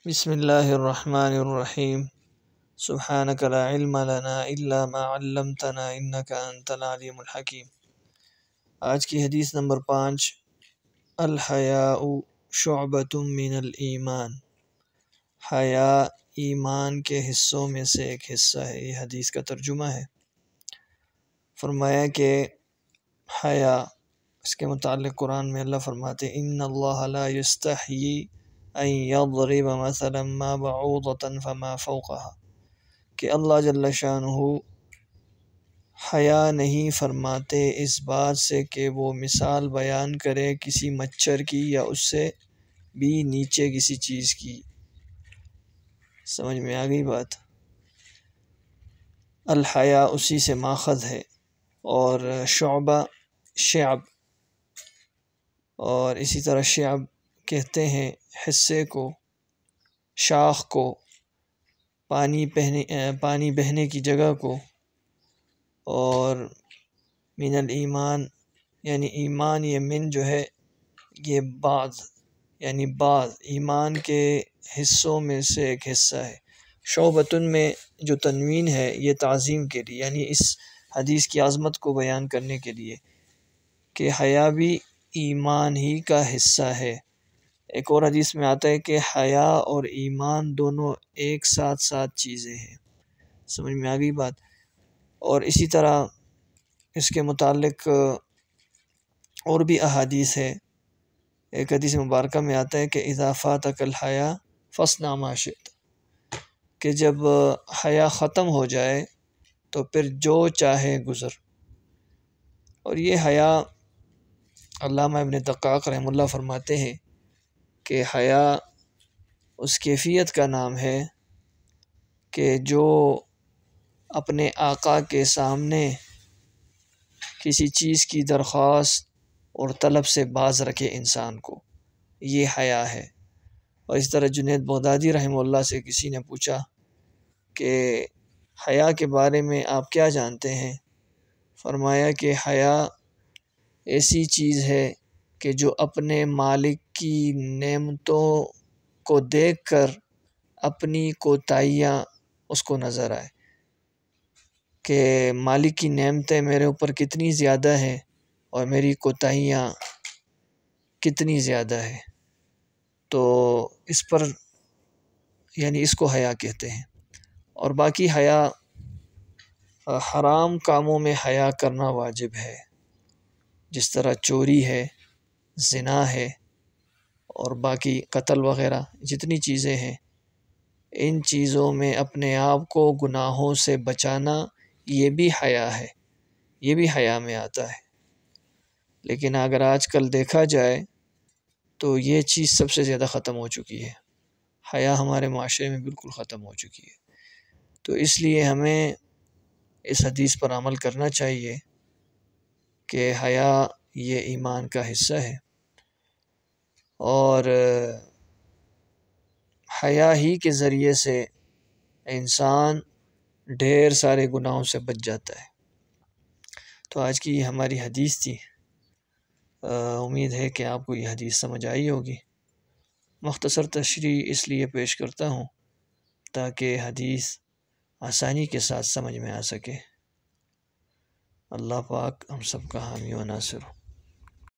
بسم اللہ الرحمن الرحیم سبحانک لا علم لنا الا ما علمتنا انک انت العلیم الحکیم۔ آج کی حدیث نمبر 5، الحیاء شعبۃ من الایمان، حیا ایمان کے حصوں میں سے ایک حصہ ہے۔ یہ حدیث کا ترجمہ ہے۔ فرمایا کہ حیا، اس کے متعلق قرآن میں اللہ فرماتے ان اللہ لا یستحیی ان یضرب مثلا ما بعوضة فما فوقها، کہ اللہ جل شانہ حیا نہیں فرماتے اس بات سے کہ وہ مثال بیان کرے کسی مچھر کی یا اس سے بھی نیچے کسی چیز کی۔ سمجھ میں آ گئی بات؟ الحیا اسی سے ماخذ ہے، اور شعبہ شعب، اور اسی طرح شعب کہتے ہیں حصے کو، شاخ کو، پانی بہنے کی جگہ کو۔ اور من الایمان یعنی ایمان، یہ من جو ہے یہ بعض یعنی بعض ایمان کے حصوں میں سے ایک حصہ ہے۔ شعبتن میں جو تنوین ہے یہ تعظیم کے لیے، یعنی اس حدیث کی عظمت کو بیان کرنے کے لیے کہ حیا بھی ایمان ہی کا حصہ ہے۔ ایک اور حدیث میں آتا ہے کہ حیا اور ایمان دونوں ایک ساتھ چیزیں ہیں۔ سمجھ میں آ گئی بات؟ اور اسی طرح اس کے متعلق اور بھی احادیث ہے۔ ایک حدیث مبارکہ میں آتا ہے کہ اذا فاتک الحیا فاصنع ما شئت، کہ جب حیا ختم ہو جائے تو پھر جو چاہے گزر۔ اور یہ حیا، علامہ ابن دقاق رحمہ اللہ فرماتے ہیں کہ حیا اس کیفیت کا نام ہے کہ جو اپنے آقا کے سامنے کسی چیز کی درخواست اور طلب سے باز رکھے انسان کو، یہ حیا ہے۔ اور اس طرح جنید بغدادی رحمہ اللہ سے کسی نے پوچھا کہ حیا کے بارے میں آپ کیا جانتے ہیں؟ فرمایا کہ حیا ایسی چیز ہے کہ جو اپنے مالک کی نعمتوں کو دیکھ کر اپنی کوتاہیاں اس کو نظر آئے، کہ مالک کی نعمتیں میرے اوپر کتنی زیادہ ہیں اور میری کوتاہیاں کتنی زیادہ ہیں، تو اس پر یعنی اس کو حیا کہتے ہیں۔ اور باقی حیا، حرام کاموں میں حیا کرنا واجب ہے، جس طرح چوری ہے، زنا ہے، اور باقی قتل وغیرہ جتنی چیزیں ہیں، ان چیزوں میں اپنے آپ کو گناہوں سے بچانا یہ بھی حیا ہے، یہ بھی حیا میں آتا ہے۔ لیکن اگر آج کل دیکھا جائے تو یہ چیز سب سے زیادہ ختم ہو چکی ہے، حیا ہمارے معاشرے میں بالکل ختم ہو چکی ہے۔ تو اس لیے ہمیں اس حدیث پر عمل کرنا چاہیے کہ حیا یہ ایمان کا حصہ ہے، اور حیا ہی کے ذریعے سے انسان ڈھیر سارے گناہوں سے بچ جاتا ہے۔ تو آج کی یہ ہماری حدیث تھی۔ امید ہے کہ آپ کو یہ حدیث سمجھ آئی ہوگی۔ مختصر تشریح اس لیے پیش کرتا ہوں تاکہ حدیث آسانی کے ساتھ سمجھ میں آ سکے۔ اللہ پاک ہم سب کا حامی و ناصر ہو۔